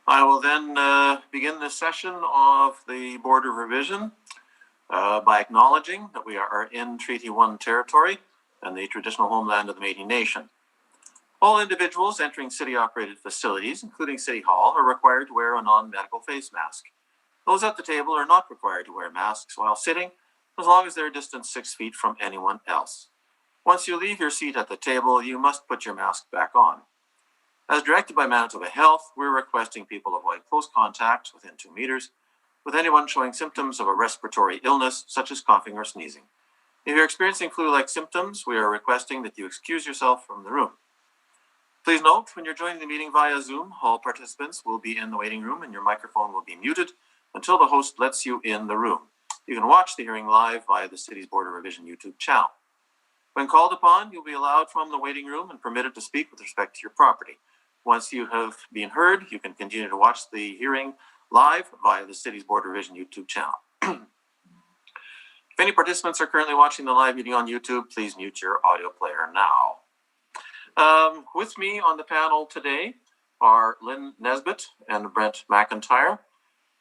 I will then begin this session of the Board of Revision by acknowledging that we are in Treaty 1 territory and the traditional homeland of the Métis Nation. All individuals entering city-operated facilities, including City Hall, are required to wear a non-medical face mask. Those at the table are not required to wear masks while sitting, as long as they're distanced 6 feet from anyone else. Once you leave your seat at the table, you must put your mask back on. As directed by Manitoba Health, we're requesting people avoid close contact within 2 meters with anyone showing symptoms of a respiratory illness, such as coughing or sneezing. If you're experiencing flu-like symptoms, we are requesting that you excuse yourself from the room. Please note, when you're joining the meeting via Zoom, all participants will be in the waiting room and your microphone will be muted until the host lets you in the room. You can watch the hearing live via the City's Board of Revision YouTube channel. When called upon, you'll be allowed from the waiting room and permitted to speak with respect to your property. Once you have been heard, you can continue to watch the hearing live via the City's Board of Revision YouTube channel. If any participants are currently watching the live meeting on YouTube, please mute your audio player now. With me on the panel today are Lynn Nesbitt and Brent McIntyre.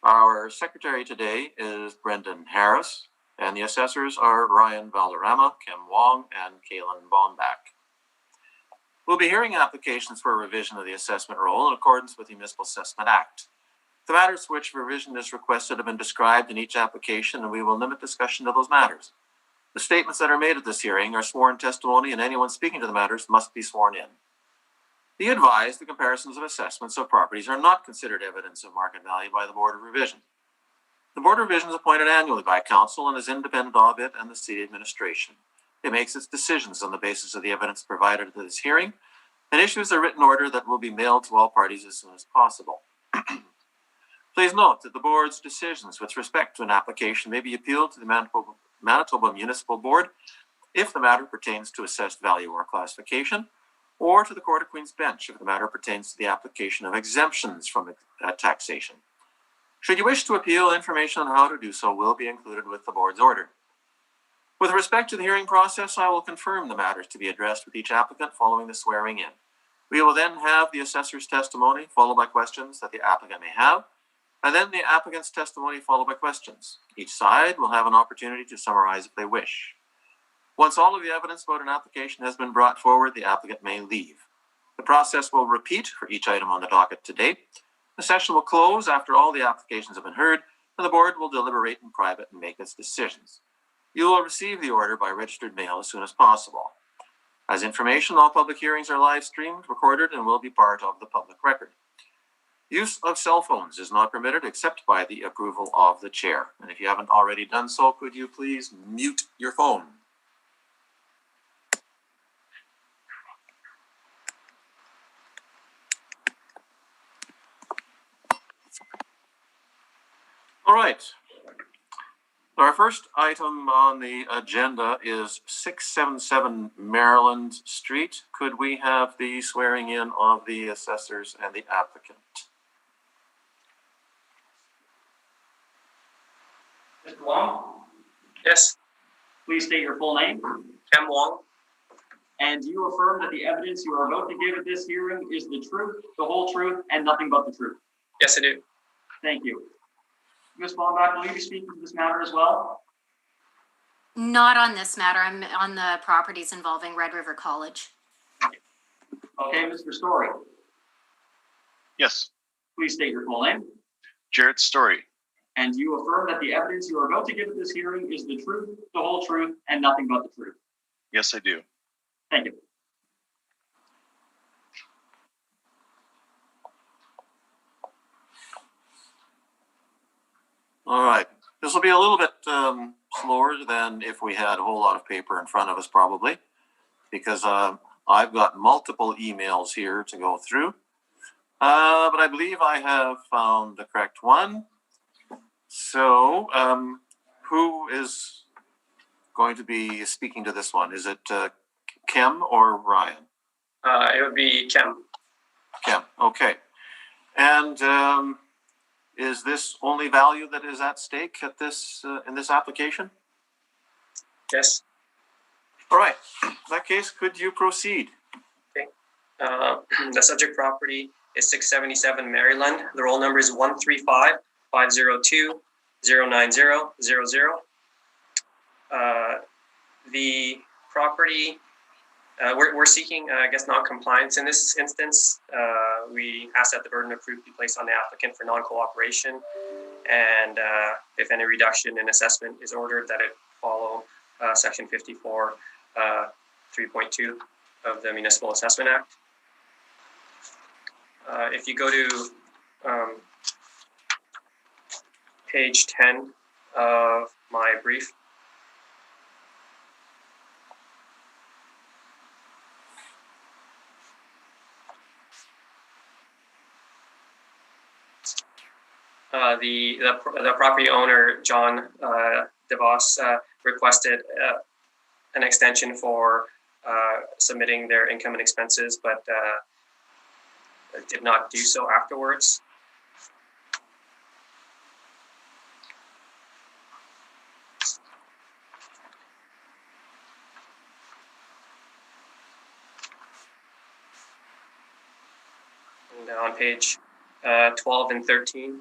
Our secretary today is Brendan Harris, and the assessors are Ryan Valderrama, Kim Wong, and Kaylin Bombach. We'll be hearing applications for a revision of the assessment roll in accordance with the Municipal Assessment Act. The matters for which revision is requested have been described in each application, and we will limit discussion to those matters. The statements that are made at this hearing are sworn testimony, and anyone speaking to the matters must be sworn in. Be advised the comparisons of assessments of properties are not considered evidence of market value by the Board of Revision. The Board of Revision is appointed annually by Council and is independent of it and the City Administration. It makes its decisions on the basis of the evidence provided at this hearing and issues a written order that will be mailed to all parties as soon as possible. Please note that the Board's decisions with respect to an application may be appealed to the Manitoba Municipal Board if the matter pertains to assessed value or classification, or to the Court of Queen's Bench if the matter pertains to the application of exemptions from taxation. Should you wish to appeal, information on how to do so will be included with the Board's order. With respect to the hearing process, I will confirm the matters to be addressed with each applicant following the swearing in. We will then have the assessor's testimony, followed by questions that the applicant may have, and then the applicant's testimony followed by questions. Each side will have an opportunity to summarize if they wish. Once all of the evidence about an application has been brought forward, the applicant may leave. The process will repeat for each item on the docket today. The session will close after all the applications have been heard, and the Board will deliberate in private and make its decisions. You will receive the order by registered mail as soon as possible. As information, all public hearings are live streamed, recorded, and will be part of the public record. Use of cell phones is not permitted except by the approval of the chair. And if you haven't already done so, could you please mute your phone? All right. Our first item on the agenda is 677 Maryland Street. Could we have the swearing in of the assessors and the applicant? Mr. Wong? Yes, Please state your full name. Kim Wong. And do you affirm that the evidence you are about to give at this hearing is the truth, the whole truth, and nothing but the truth? Yes, I do. Thank you. Ms. Bombach, will you be speaking to this matter as well? Not on this matter. I'm on the properties involving Red River College. Okay, Mr. Story, Yes, please state your full name. Jared Story. And do you affirm that the evidence you are about to give at this hearing is the truth, the whole truth, and nothing but the truth? Yes, I do. Thank you. All right. This will be a little bit slower than if we had a whole lot of paper in front of us, probably, because I've got multiple emails here to go through. But I believe I have found the correct one. So who is going to be speaking to this one? Is it Kim or Ryan? It would be Kim. Kim, okay. And is this only value that is at stake at this in this application? Yes. All right. In that case, could you proceed? The subject property is 677 Maryland. The roll number is 135-502-09000. The property, we're seeking, I guess, non-compliance in this instance. We ask that the burden of proof be placed on the applicant for non-cooperation, and if any reduction in assessment is ordered, that it follow Section 54, 3.2 of the Municipal Assessment Act. If you go to page 10 of my brief, the property owner, John DeVos, requested an extension for submitting their income and expenses, but did not do so afterwards. And on page 12 and 13.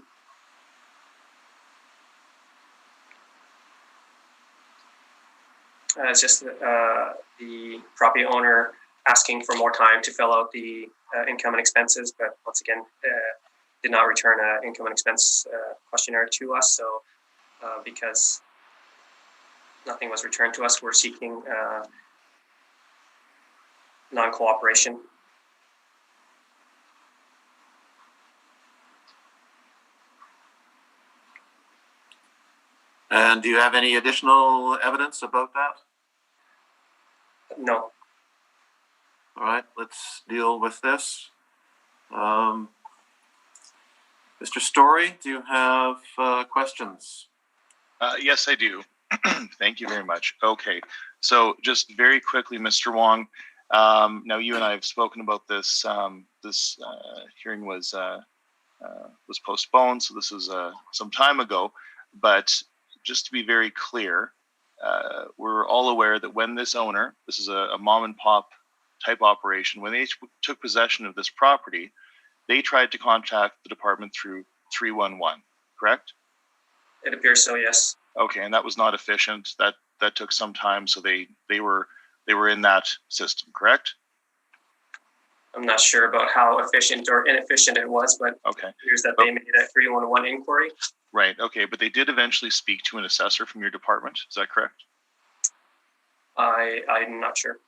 It's just the property owner asking for more time to fill out the income and expenses, but once again, did not return an income and expense questionnaire to us. So because nothing was returned to us, we're seeking non-cooperation. And do you have any additional evidence about that? No. All right, let's deal with this. Mr. Story, do you have questions? Yes, I do. Thank you very much. Okay, so just very quickly, Mr. Wong, now you and I have spoken about this. This hearing was postponed, so this is some time ago, but just to be very clear, we're all aware that when this owner, this is a mom and pop type operation, when they took possession of this property, they tried to contact the department through 311, correct? It appears so, yes. Okay, and that was not efficient. That took some time, so they were in that system, correct? I'm not sure about how efficient or inefficient it was, but okay, it appears that they made a 311 inquiry. Right. Okay, but they did eventually speak to an assessor from your department. Is that correct? I'm not sure.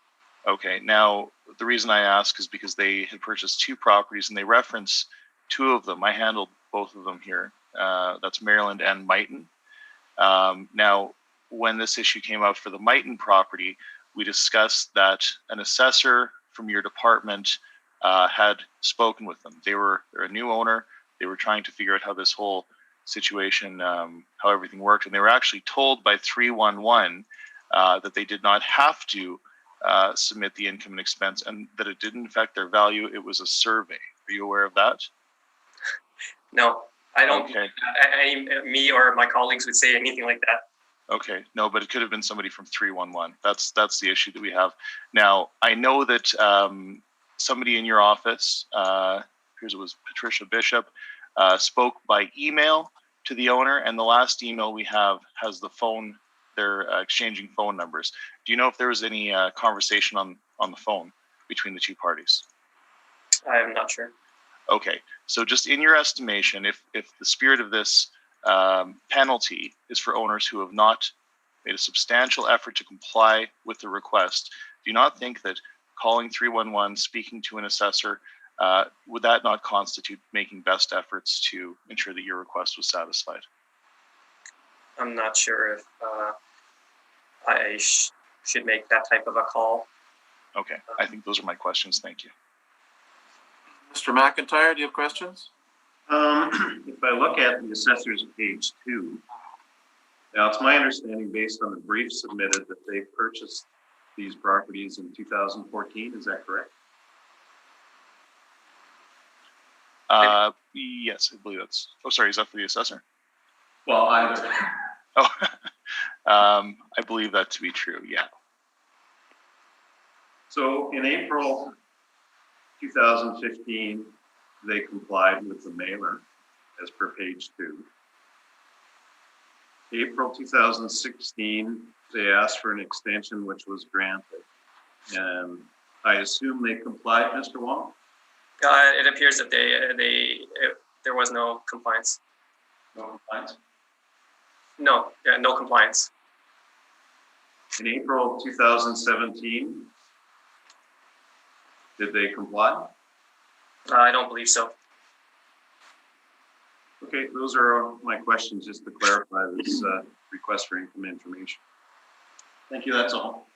Okay. Now, the reason I ask is because they had purchased two properties and they reference two of them. I handled both of them here. That's Maryland and Mighton. Now, when this issue came up for the Mighton property, we discussed that an assessor from your department had spoken with them. They're a new owner. They were trying to figure out how this whole situation, how everything worked. And they were actually told by 311 that they did not have to submit the income and expense and that it didn't affect their value. It was a survey. Are you aware of that? No, I don't. Okay. Me or my colleagues would say anything like that. Okay. No, but it could have been somebody from 311. That's the issue that we have. Now, I know that somebody in your office, here's it was Patricia Bishop, spoke by email to the owner, and the last email we have has the phone. They're exchanging phone numbers. Do you know if there was any conversation on the phone between the two parties? I'm not sure. Okay, so just in your estimation, if the spirit of this penalty is for owners who have not made a substantial effort to comply with the request, do you not think that calling 311, speaking to an assessor, would that not constitute making best efforts to ensure that your request was satisfied? I'm not sure if I should make that type of a call. Okay, I think those are my questions. Thank you. Mr. McIntyre, do you have questions? If I look at the assessor's page 2, now it's my understanding based on the brief submitted that they purchased these properties in 2014. Is that correct? Yes, I believe that's. Oh, sorry, is that for the assessor? Well, either. Oh, I believe that to be true. Yeah. So in April 2015, they complied with the mailer as per page 2. April 2016, they asked for an extension, which was granted. And I assume they complied, Mr. Wong? It appears that there was no compliance. No compliance? No, yeah, no compliance. In April 2017, did they comply? I don't believe so. Okay, those are my questions, just to clarify this request for income information. Thank you, that's all.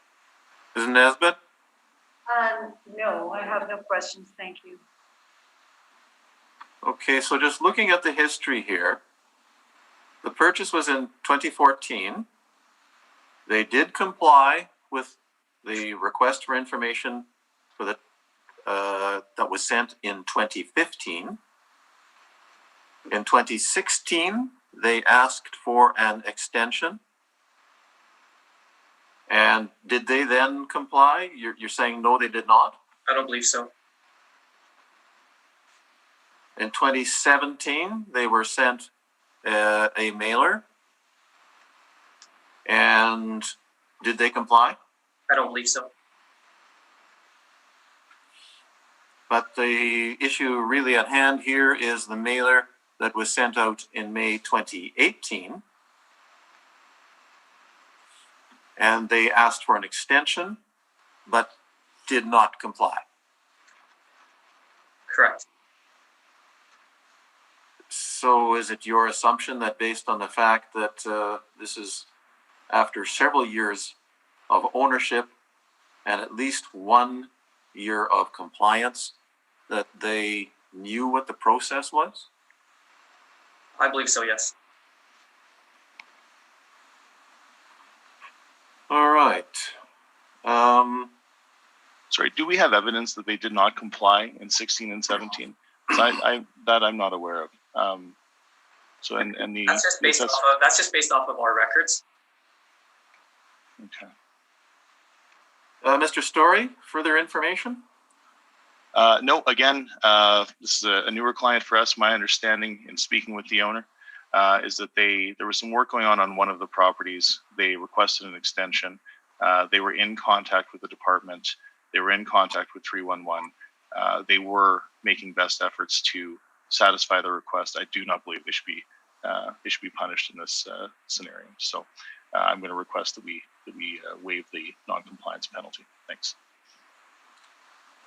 Ms. Nesbitt? No, I have no questions, thank you. Okay, so just looking at the history here, the purchase was in 2014. They did comply with the request for information for the that was sent in 2015. In 2016, they asked for an extension. And did they then comply? You're saying no, they did not? I don't believe so. In 2017, they were sent a mailer. And did they comply? I don't believe so. But the issue really at hand here is the mailer that was sent out in May 2018. And they asked for an extension, but did not comply. Correct. So is it your assumption that based on the fact that this is after several years of ownership and at least 1 year of compliance, that they knew what the process was? I believe so, yes. All right. Sorry, do we have evidence that they did not comply in 16 and 17? That I'm not aware of. So and the That's just based off of our records. Okay. Mr. Story, further information? No, again, this is a newer client for us. My understanding in speaking with the owner is that there was some work going on one of the properties. They requested an extension. They were in contact with the department. They were in contact with 311. They were making best efforts to satisfy the request. I do not believe they should be punished in this scenario. So I'm going to request that we waive the non-compliance penalty. Thanks.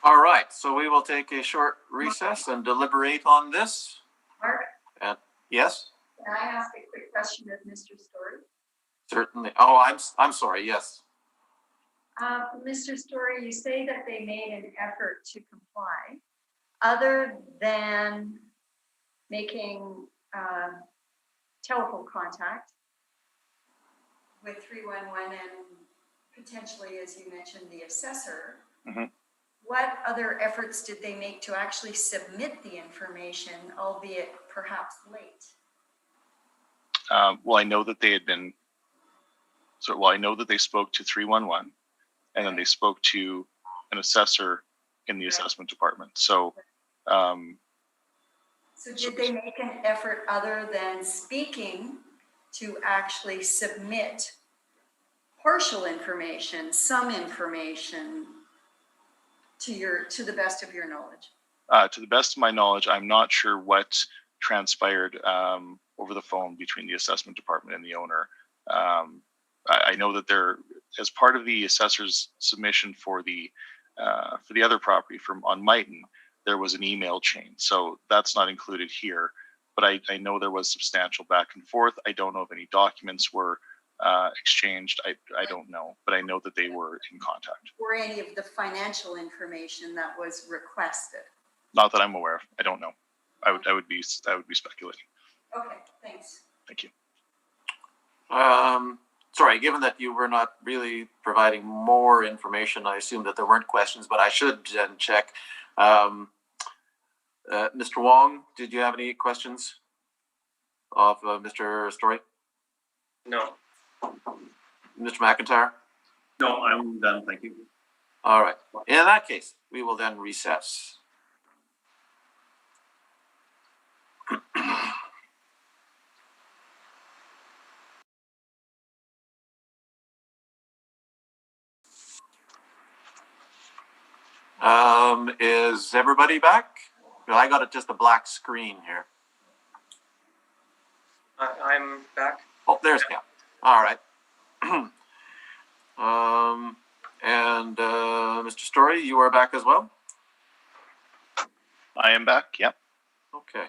All right, so we will take a short recess and deliberate on this. Mark, Yes, can I ask a quick question of Mr. Story? certainly. Oh, I'm sorry. Yes. Mr. Story, you say that they made an effort to comply. Other than making telephone contact with 311 and potentially, as you mentioned, the assessor, what other efforts did they make to actually submit the information, albeit perhaps late? Well, I know that they had been. I know that they spoke to 311, and then they spoke to an assessor in the assessment department. So. So did they make an effort other than speaking to actually submit partial information, some information to the best of your knowledge? To the best of my knowledge, I'm not sure what transpired over the phone between the assessment department and the owner. I know that as part of the assessor's submission for the other property on Mighton, there was an email chain. So that's not included here, but I know there was substantial back and forth. I don't know if any documents were exchanged. I don't know, but I know that they were in contact. Or any of the financial information that was requested? Not that I'm aware of. I don't know. I would be speculating. Okay, thanks. Thank you. Sorry, given that you were not really providing more information, I assume that there weren't questions, but I should then check. Mr. Wong, did you have any questions of Mr. Story? No. Mr. McIntyre? No, I'm done, thank you. All right. In that case, we will then recess. Is everybody back? Well, I got just a black screen here. I'm back. Oh, there's Cap. All right. And Mr. Story, you are back as well? I am back. Yep. Okay.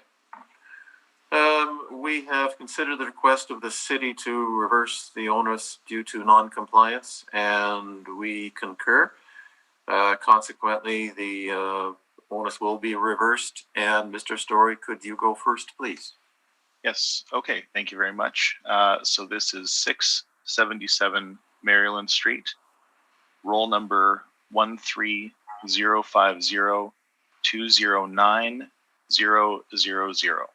We have considered the request of the city to reverse the onus due to non-compliance, and we concur. Consequently, the onus will be reversed. And Mr. Story, could you go first, please? Yes. Okay. Thank you very much. So this is 677 Maryland Street, roll number 13050209000.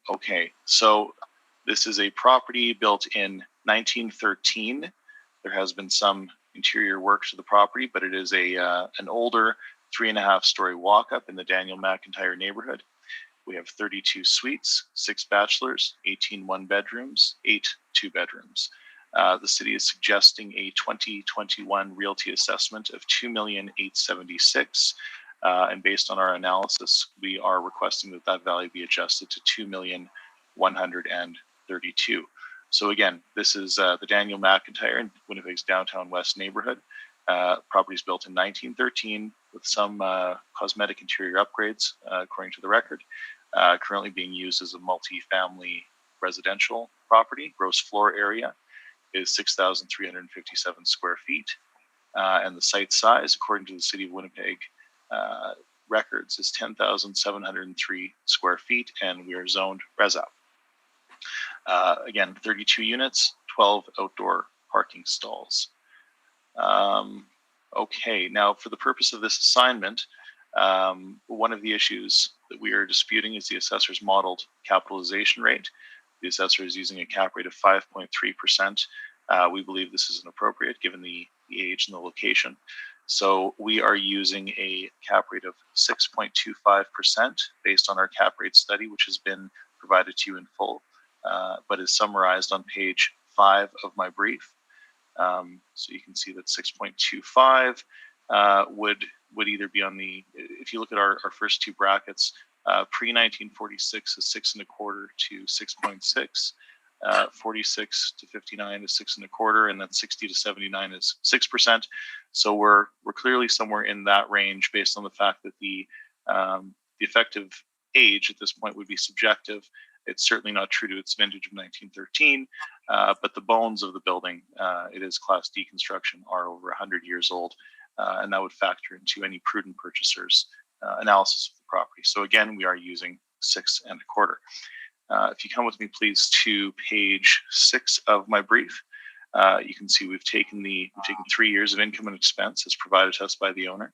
Okay. So this is a property built in 1913. There has been some interior work to the property, but it is an older 3.5-story walk-up in the Daniel McIntyre neighborhood. We have 32 suites, 6 bachelors, 18 one-bedrooms, 8 two-bedrooms. The city is suggesting a 2021 realty assessment of $2,876,000, and based on our analysis, we are requesting that value be adjusted to $2,132,000. So again, this is the Daniel McIntyre in Winnipeg's downtown west neighborhood. Property is built in 1913 with some cosmetic interior upgrades, according to the record. Currently being used as a multi-family residential property. Gross floor area is 6,357 square feet. And the site size, according to the City of Winnipeg records, is 10,703 square feet, and we are zoned Resi. Again, 32 units, 12 outdoor parking stalls. Okay, now for the purpose of this assignment, one of the issues that we are disputing is the assessor's modeled capitalization rate. The assessor is using a cap rate of 5.3%. We believe this is inappropriate given the age and the location. So we are using a cap rate of 6.25% based on our cap rate study, which has been provided to you in full, but is summarized on page 5 of my brief. So you can see that 6.25 would either be on the, if you look at our first two brackets, pre-1946 is 6.25 to 6.6, 46 to 59 is 6.25, and then 60 to 79 is 6%. So we're clearly somewhere in that range based on the fact that the effective age at this point would be subjective. It's certainly not true to its vintage of 1913, but the bones of the building, it is Class D construction, are over 100 years old, and that would factor into any prudent purchaser's analysis of the property. So again, we are using 6.25. If you come with me, please, to page 6 of my brief, you can see we've taken 3 years of income and expense as provided to us by the owner,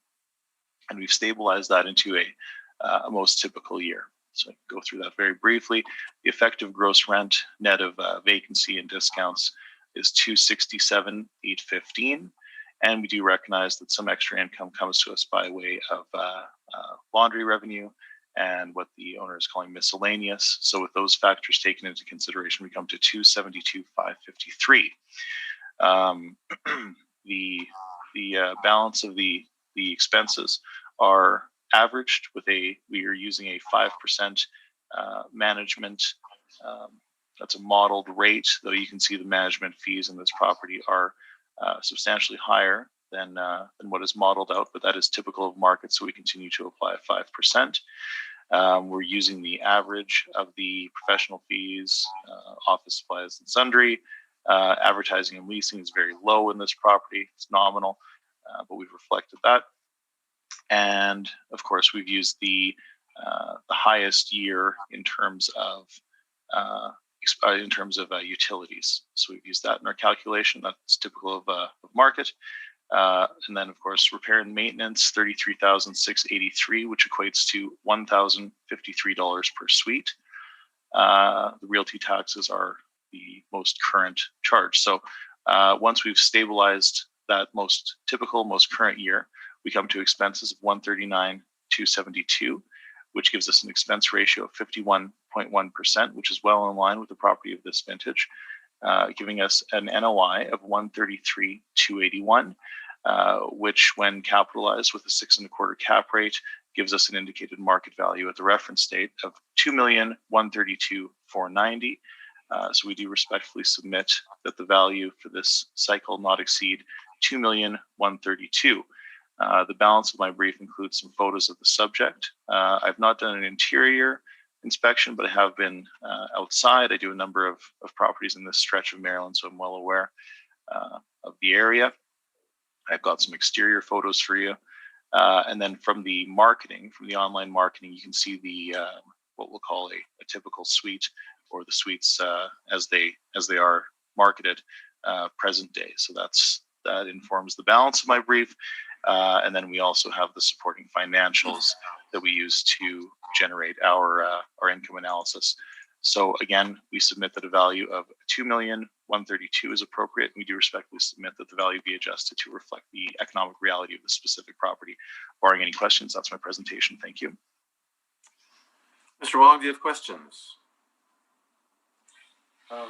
and we've stabilized that into a most typical year. So I can go through that very briefly. The effective gross rent net of vacancy and discounts is $267,815, and we do recognize that some extra income comes to us by way of laundry revenue and what the owner is calling miscellaneous. So with those factors taken into consideration, we come to $272,553. The balance of the expenses are averaged with we are using a 5% management. That's a modeled rate, though you can see the management fees in this property are substantially higher than what is modeled out, but that is typical of market, so we continue to apply 5%. We're using the average of the professional fees, office supplies and sundry. Advertising and leasing is very low in this property. It's nominal, but we've reflected that. And of course, we've used the highest year in terms of utilities. So we've used that in our calculation. That's typical of market. And then, of course, repair and maintenance, $33,683, which equates to $1,053 per suite. The realty taxes are the most current charge. So once we've stabilized that most typical, most current year, we come to expenses of $139,272, which gives us an expense ratio of 51.1%, which is well in line with the property of this vintage, giving us an NOI of $133,281. which when capitalized with a 6.25 cap rate gives us an indicated market value at the reference date of $2,132,490. So we do respectfully submit that the value for this cycle not exceed $2,132,000. The balance of my brief includes some photos of the subject. I've not done an interior inspection, but I have been outside. I do a number of properties in this stretch of Maryland, so I'm well aware of the area. I've got some exterior photos for you. And then from the marketing, from the online marketing, you can see the what we'll call a typical suite, or the suites as they are marketed present day. So that informs the balance of my brief. And then we also have the supporting financials that we use to generate our income analysis. So again, we submit that a value of $2,132,000 is appropriate. And we do respectfully submit that the value be adjusted to reflect the economic reality of the specific property. Barring any questions, that's my presentation. Thank you. Mr. Wong, do you have questions? I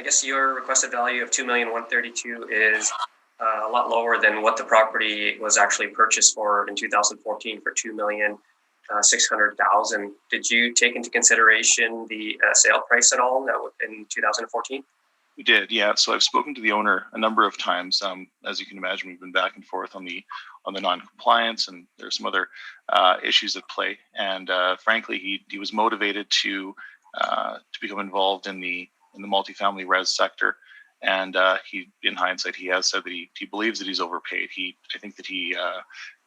guess your requested value of $2,132,000 is a lot lower than what the property was actually purchased for in 2014 for $2,600,000. Did you take into consideration the sale price at all in 2014? We did, yeah. So I've spoken to the owner a number of times. As you can imagine, we've been back and forth on the non-compliance, and there's some other issues at play. And frankly, he was motivated to become involved in the multifamily res sector. And he, in hindsight, he has said that he believes that he's overpaid. I think that he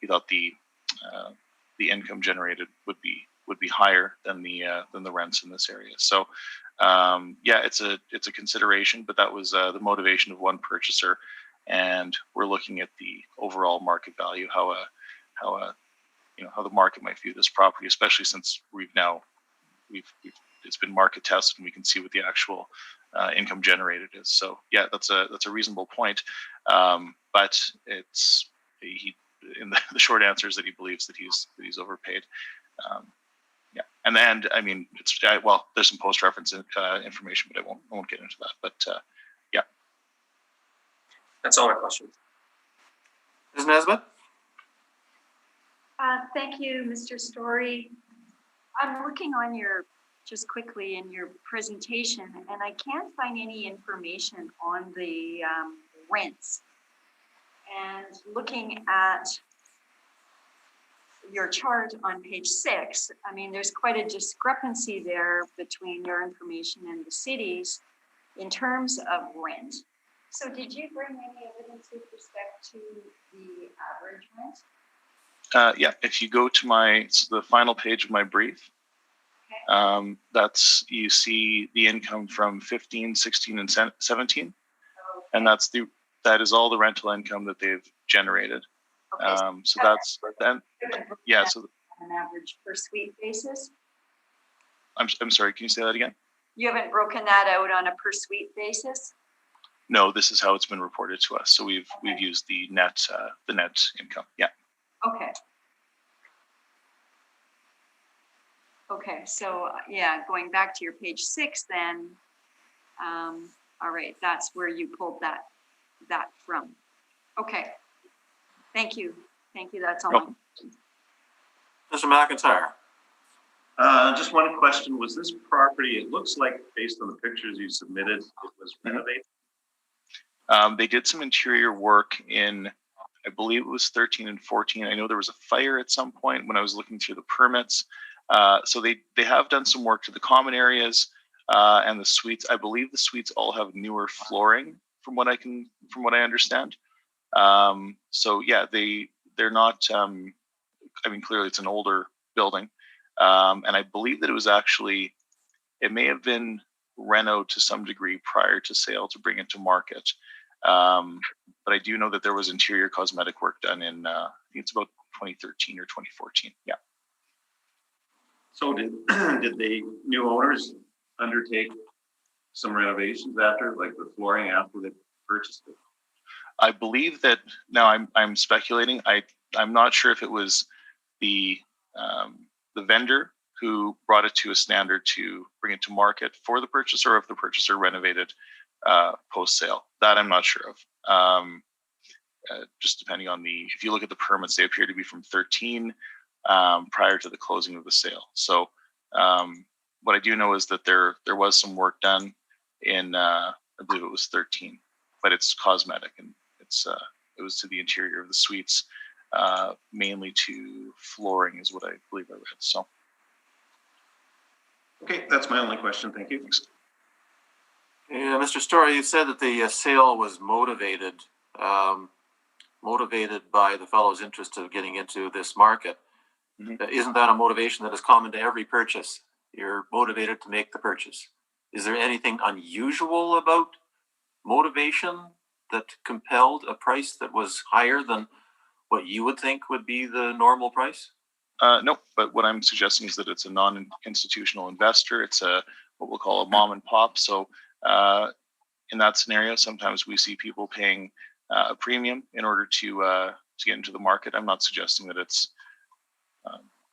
thought the income generated would be higher than the rents in this area. So yeah, it's a consideration, but that was the motivation of one purchaser, and we're looking at the overall market value, how the market might view this property, especially since it's been market tested and we can see what the actual income generated is. So yeah, that's a reasonable point, but the short answer is that he believes that he's overpaid. Yeah, and then I mean, there's some post-reference information, but I won't get into that. But yeah, that's all my questions. Ms. Nesbitt? Thank you, Mr. Story. I'm looking on just quickly in your presentation, and I can't find any information on the rents. And looking at your chart on page 6, I mean, there's quite a discrepancy there between your information and the city's in terms of rent. So did you bring any evidence with respect to the average rent? Yeah, if you go to the final page of my brief, okay. You see the income from 15, 16, and 17, okay. And that is all the rental income that they've generated. Okay, so that's then. Yeah, so on an average per suite basis. I'm sorry. Can you say that again? You haven't broken that out on a per suite basis? No, this is how it's been reported to us. So we've used the net income. Yeah. Okay. Okay. So yeah, going back to your page 6, then. All right, that's where you pulled that from. Okay. Thank you. Thank you. That's all. Mr. McIntyre. Just one question. Was this property, it looks like based on the pictures you submitted, it was renovated? They did some interior work in, I believe it was 13 and 14. I know there was a fire at some point when I was looking through the permits. So they have done some work to the common areas and the suites. I believe the suites all have newer flooring from what I understand. So yeah, they're not, I mean, clearly it's an older building. And I believe that it may have been renoed to some degree prior to sale to bring it to market. But I do know that there was interior cosmetic work done in, I think it's about 2013 or 2014. Yeah. So did the new owners undertake some renovations after, like the flooring after they purchased it? I believe that, now I'm speculating. I'm not sure if it was the vendor who brought it to a standard to bring it to market for the purchaser, or if the purchaser renovated post sale. That I'm not sure of. Just depending on if you look at the permits, they appear to be from 13 prior to the closing of the sale. So what I do know is that there was some work done in, I believe it was 13, but it's cosmetic, and it was to the interior of the suites, mainly to flooring is what I believe I read. So. Okay, that's my only question. Thank you. Yeah, Mr. Story, you said that the sale was motivated by the fellow's interest of getting into this market. Mm-hmm. Isn't that a motivation that is common to every purchase? You're motivated to make the purchase. Is there anything unusual about motivation that compelled a price that was higher than what you would think would be the normal price? No, but what I'm suggesting is that it's a non-institutional investor. It's what we'll call a mom and pop. So in that scenario, sometimes we see people paying a premium in order to get into the market. I'm not suggesting that it's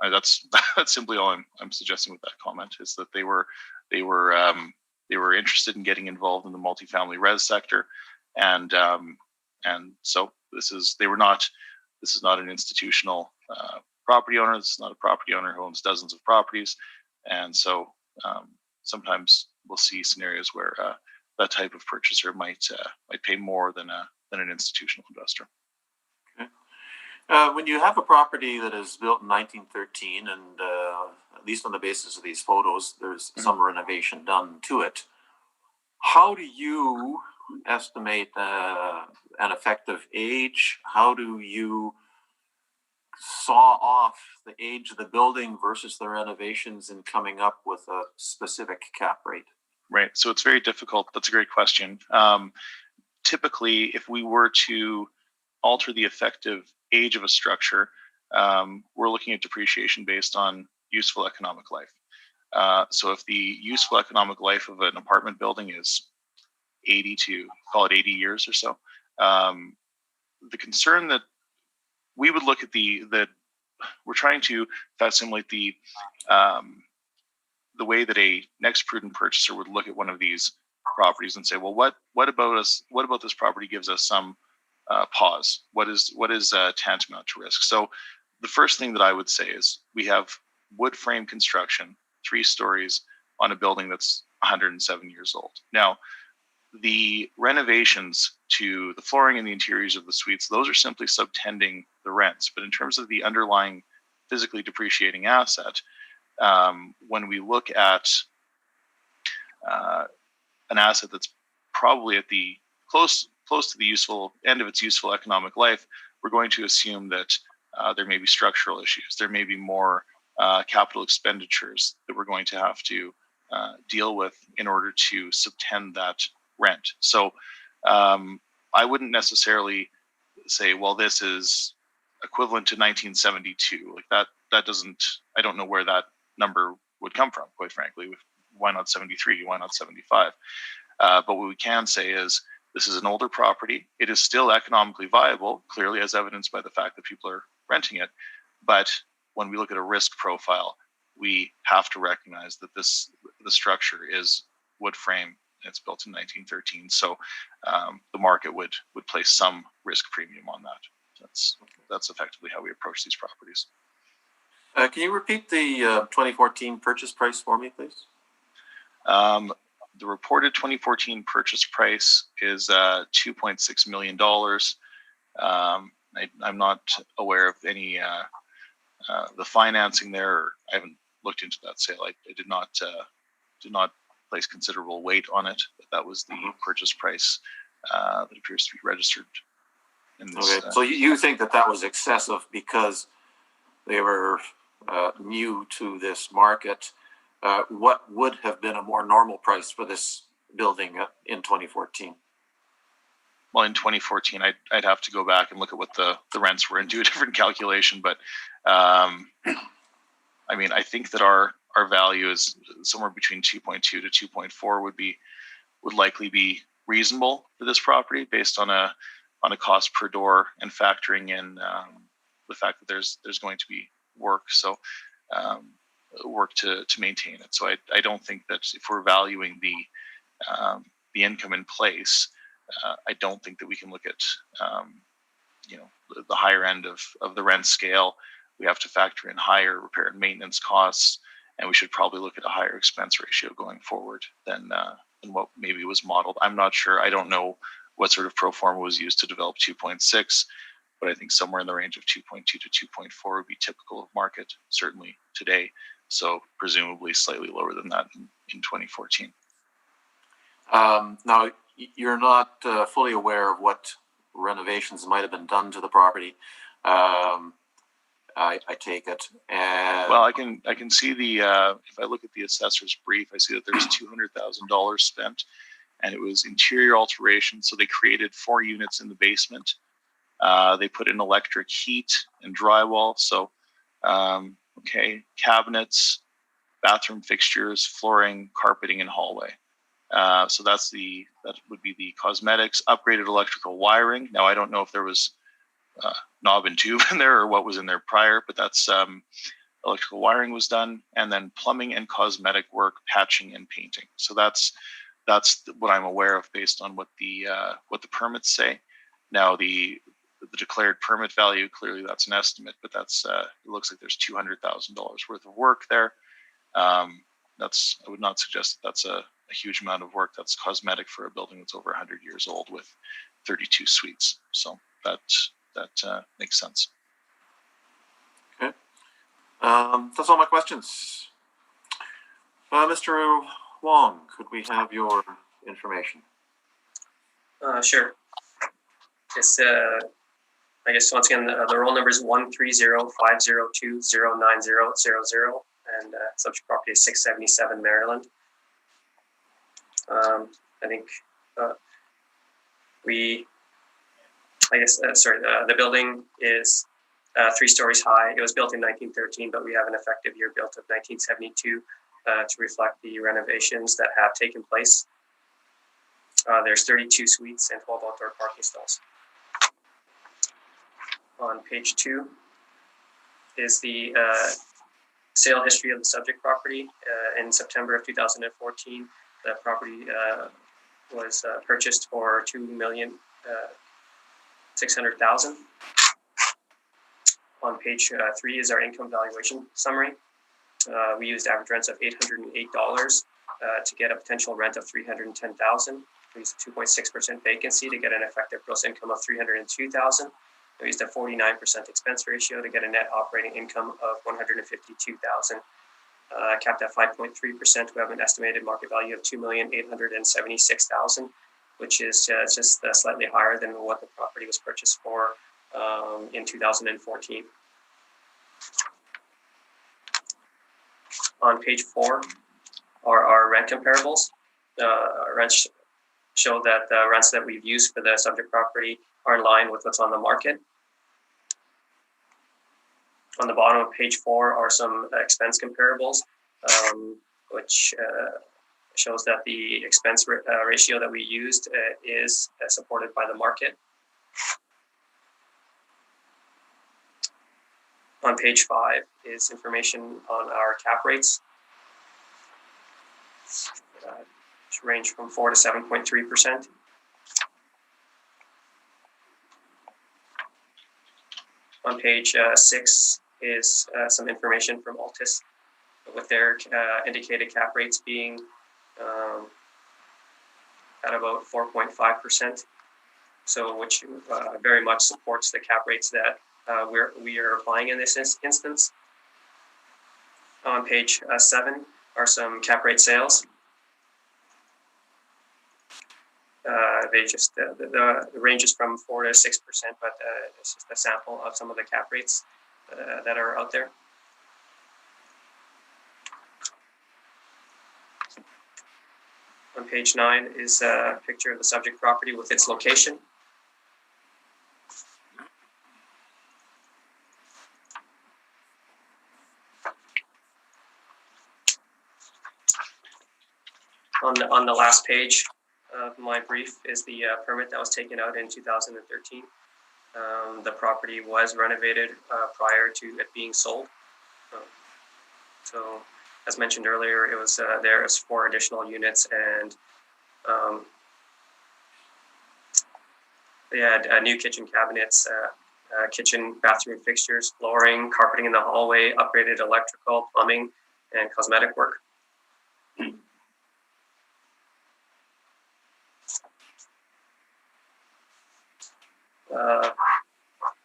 that's simply all I'm suggesting with that comment, is that they were interested in getting involved in the multifamily res sector, and so this is not an institutional property owner. This is not a property owner who owns dozens of properties, and so sometimes we'll see scenarios where that type of purchaser might pay more than an institutional investor. Okay. When you have a property that is built in 1913, and at least on the basis of these photos, there's some renovation done to it, how do you estimate an effective age? How do you saw off the age of the building versus the renovations in coming up with a specific cap rate? Right. So it's very difficult. That's a great question. Typically, if we were to alter the effective age of a structure, we're looking at depreciation based on useful economic life. So if the useful economic life of an apartment building is 80 years or so, the concern that we would look at we're trying to simulate the way that a next prudent purchaser would look at one of these properties and say, well, what about this property gives us some pause? What is tantamount to risk? So the first thing that I would say is we have wood frame construction, 3 stories on a building that's 107 years old. Now, the renovations to the flooring and the interiors of the suites, those are simply subtending the rents. But in terms of the underlying physically depreciating asset, when we look at an asset that's probably at the close to the useful end of its useful economic life, we're going to assume that there may be structural issues. There may be more capital expenditures that we're going to have to deal with in order to subtend that rent. So I wouldn't necessarily say, well, this is equivalent to 1972. Like that doesn't, I don't know where that number would come from, quite frankly. Why not 73? Why not 75? But what we can say is this is an older property. It is still economically viable, clearly as evidenced by the fact that people are renting it. But when we look at a risk profile, we have to recognize that the structure is wood frame. It's built in 1913. So the market would place some risk premium on that. That's effectively how we approach these properties. Can you repeat the 2014 purchase price for me, please? The reported 2014 purchase price is $2.6 million. I'm not aware of any the financing there. I haven't looked into that sale. I did not place considerable weight on it. But that was the purchase price that appears to be registered in this. Okay, so you think that was excessive because they were new to this market. What would have been a more normal price for this building in 2014? Well, in 2014, I'd have to go back and look at what the rents were and do a different calculation. But I mean, I think that our value is somewhere between 2.2 to 2.4 would likely be reasonable for this property based on a cost per door and factoring in the fact that there's going to be work. So work to maintain it. So I don't think that if we're valuing the the income in place, I don't think that we can look at, the higher end of the rent scale. We have to factor in higher repair and maintenance costs, and we should probably look at a higher expense ratio going forward than what maybe was modeled. I'm not sure. I don't know what sort of pro forma was used to develop 2.6, but I think somewhere in the range of 2.2 to 2.4 would be typical of market, certainly today. So presumably slightly lower than that in 2014. Now, you're not fully aware of what renovations might have been done to the property. I take it. And well, I can see the if I look at the assessor's brief, I see that there's $200,000 spent, and it was interior alteration. So they created 4 units in the basement. They put in electric heat and drywall. So cabinets, bathroom fixtures, flooring, carpeting, and hallway. So that would be the cosmetics. Upgraded electrical wiring. Now I don't know if there was knob and tube in there or what was in there prior, but that's electrical wiring was done, and then plumbing and cosmetic work, patching and painting. So that's what I'm aware of based on what the permits say. Now the declared permit value, clearly that's an estimate, but that's it looks like there's $200,000 worth of work there. I would not suggest that's a huge amount of work. That's cosmetic for a building that's over 100 years old with 32 suites. So that makes sense. Okay. That's all my questions. Mr. Wong, could we have your information? Sure. It's I guess once again the roll number is 130-502-09000, and subject property is 677 Maryland. I think the building is 3 stories high. It was built in 1913, but we have an effective year built of 1972 to reflect the renovations that have taken place. There's 32 suites and 12 outdoor parking stalls. On page 2 is the sale history of the subject property. In September of 2014, the property was purchased for $2,600,000. On page 3 is our income valuation summary. We used average rents of $808 to get a potential rent of $310,000. We used a 2.6% vacancy to get an effective gross income of $302,000. We used a 49% expense ratio to get a net operating income of $152,000. Capped at 5.3%, we have an estimated market value of $2,876,000, which is just slightly higher than what the property was purchased for in 2014. On page 4 are our rent comparables. Rents show that the rents that we've used for the subject property are in line with what's on the market. On the bottom of page 4 are some expense comparables, which shows that the expense ratio that we used is supported by the market. On page 5 is information on our cap rates, which range from 4 to 7.3%. On page 6 is some information from Altus, with their indicated cap rates being at about 4.5%. So, which very much supports the cap rates that we are applying in this instance. On page 7 are some cap rate sales. They just the ranges from 4 to 6%, but it's just a sample of some of the cap rates that are out there. On page 9 is a picture of the subject property with its location. On the last page of my brief is the permit that was taken out in 2013. The property was renovated prior to it being sold. So, as mentioned earlier, it was there as 4 additional units, and They had new kitchen cabinets, kitchen, bathroom fixtures, flooring, carpeting in the hallway, upgraded electrical, plumbing, and cosmetic work.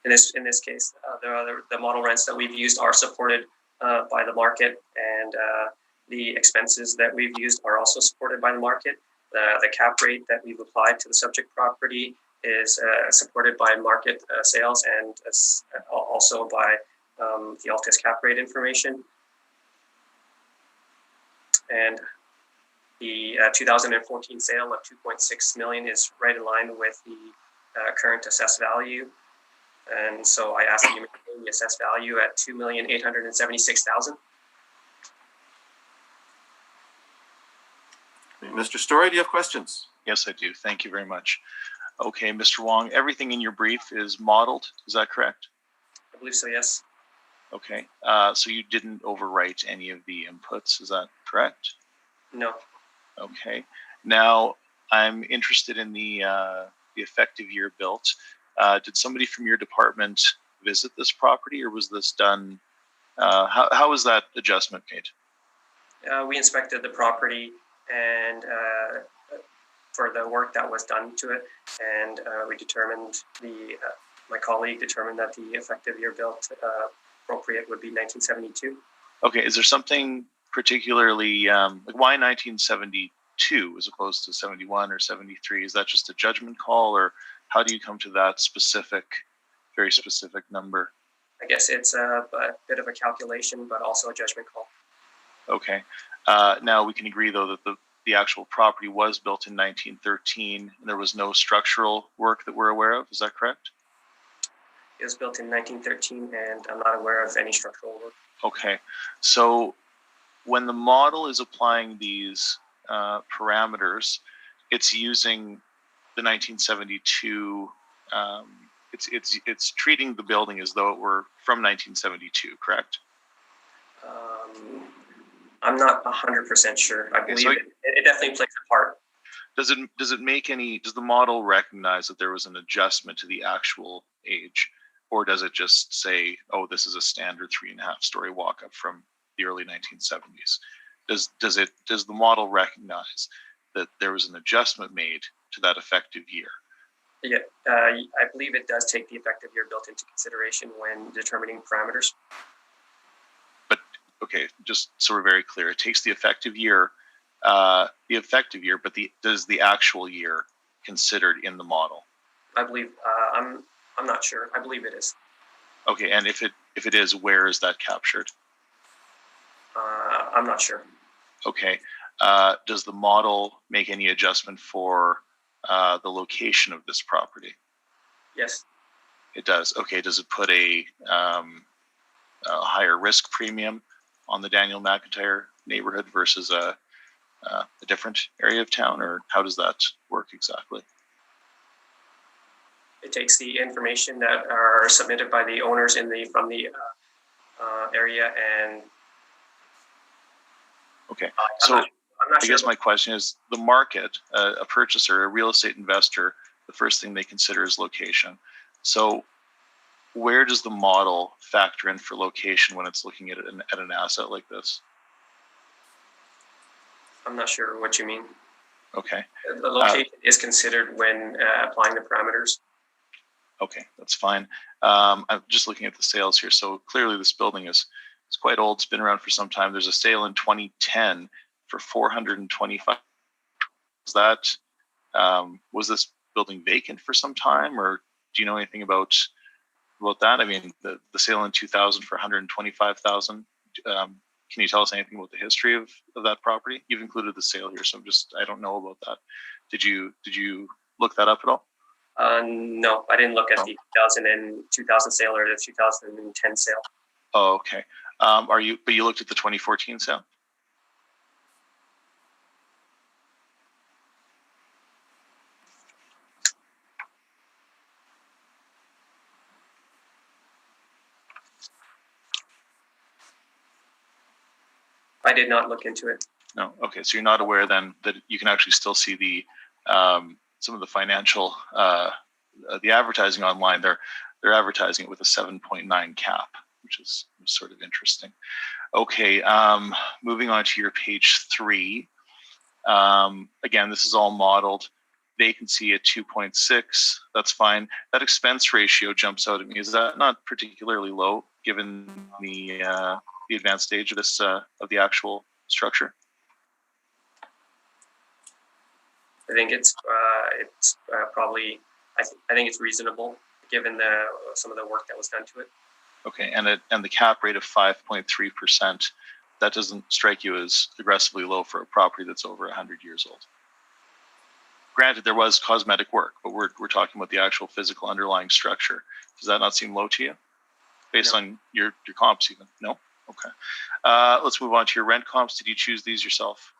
In this case, the model rents that we've used are supported by the market, and the expenses that we've used are also supported by the market. The cap rate that we've applied to the subject property is supported by market sales and also by the Altus cap rate information. And the 2014 sale of 2.6 million is right in line with the current assessed value. And so I asked that you maintain the assessed value at $2,876,000. Mr. Story, do you have questions? Yes, I do. Thank you very much. Okay, Mr. Wong, everything in your brief is modeled. Is that correct? I believe so, yes. Okay, so you didn't overwrite any of the inputs. Is that correct? No. Okay. Now, I'm interested in the effective year built. Did somebody from your department visit this property, or was this done? How was that adjustment made? We inspected the property and for the work that was done to it, and we determined my colleague determined that the effective year built appropriate would be 1972. Okay. Is there something particularly like why 1972 as opposed to 71 or 73? Is that just a judgment call, or how do you come to that very specific number? I guess it's a bit of a calculation, but also a judgment call. Okay. Now we can agree though that the actual property was built in 1913 and there was no structural work that we're aware of. Is that correct? It was built in 1913 and I'm not aware of any structural work. Okay. So when the model is applying these parameters, it's using the 1972. It's treating the building as though it were from 1972, correct? I'm not 100% sure. I believe it definitely plays a part. Does the model recognize that there was an adjustment to the actual age, or does it just say, oh, this is a standard 3.5-story walk up from the early 1970s? Does the model recognize that there was an adjustment made to that effective year? Yeah, I believe it does take the effective year built into consideration when determining parameters. But okay, just so we're very clear, it takes the effective year, but does the actual year considered in the model? I believe I'm not sure. I believe it is. Okay, and if it is, where is that captured? I'm not sure. Okay, does the model make any adjustment for the location of this property? Yes. It does. Okay, does it put a higher risk premium on the Daniel McIntyre neighborhood versus a different area of town, or how does that work exactly? It takes the information that are submitted by the owners from the area and. Okay, so I'm not sure. I guess my question is, the market, a purchaser, a real estate investor, the first thing they consider is location. So where does the model factor in for location when it's looking at an asset like this? I'm not sure what you mean. Okay. The location is considered when applying the parameters. Okay, that's fine. I'm just looking at the sales here. So clearly this building is quite old. It's been around for some time. There's a sale in 2010 for $425,000. Was this building vacant for some time, or do you know anything about that? I mean, the sale in 2000 for $125,000. Can you tell us anything about the history of that property? You've included the sale here, so I don't know about that. Did you look that up at all? No, I didn't look at the 2000 sale or the 2010 sale. Oh, okay. But you looked at the 2014 sale? I did not look into it. No. Okay. So you're not aware then that you can actually still see the some of the financial the advertising online, they're advertising it with a 7.9 cap, which is sort of interesting. Okay, moving on to your page 3. Again, this is all modeled. Vacancy at 2.6, that's fine. That expense ratio jumps out at me. Is that not particularly low given the advanced stage of this of the actual structure? I think it's probably, I think it's reasonable given some of the work that was done to it. Okay, and the cap rate of 5.3%, that doesn't strike you as aggressively low for a property that's over 100 years old. Granted, there was cosmetic work, but we're talking about the actual physical underlying structure. Does that not seem low to you, based on your comps even? No? Okay. Let's move on to your rent comps. Did you choose these yourself?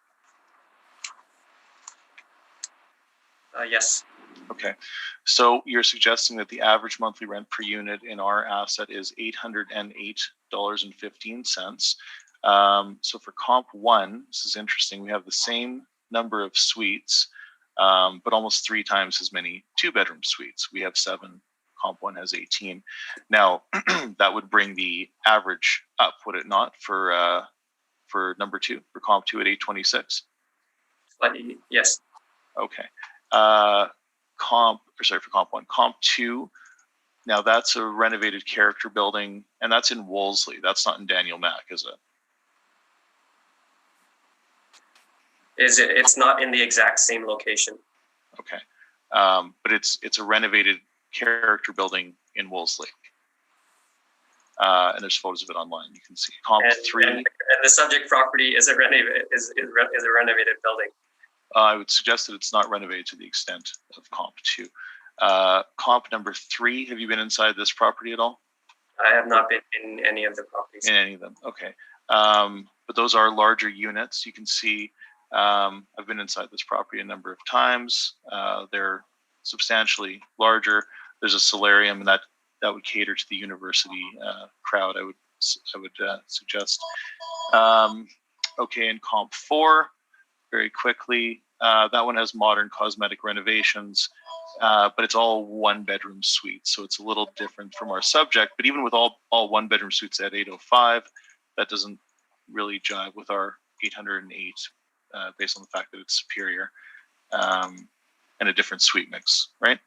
Yes. Okay. So you're suggesting that the average monthly rent per unit in our asset is $808.15. So for comp 1, this is interesting. We have the same number of suites, but almost 3 times as many 2-bedroom suites. We have 7. Comp 1 has 18. Now that would bring the average up, would it not, for number 2, for comp 2 at 826? Yes. Okay. For comp 1, comp 2. Now that's a renovated character building, and that's in Wolseley. That's not in Daniel Mac, is it? It's not in the exact same location. Okay. But it's a renovated character building in Wolseley. And there's photos of it online. You can see comp 3. And the subject property is a renovated building. I would suggest that it's not renovated to the extent of comp 2. Comp number 3, have you been inside this property at all? I have not been in any of the properties. In any of them, okay. But those are larger units. You can see I've been inside this property a number of times. They're substantially larger. There's a solarium, and that would cater to the university crowd, I would suggest. Okay, in comp 4, very quickly, that one has modern cosmetic renovations, but it's all 1-bedroom suites, so it's a little different from our subject. But even with all 1-bedroom suites at 805, that doesn't really jive with our 808, based on the fact that it's superior and a different suite mix, right?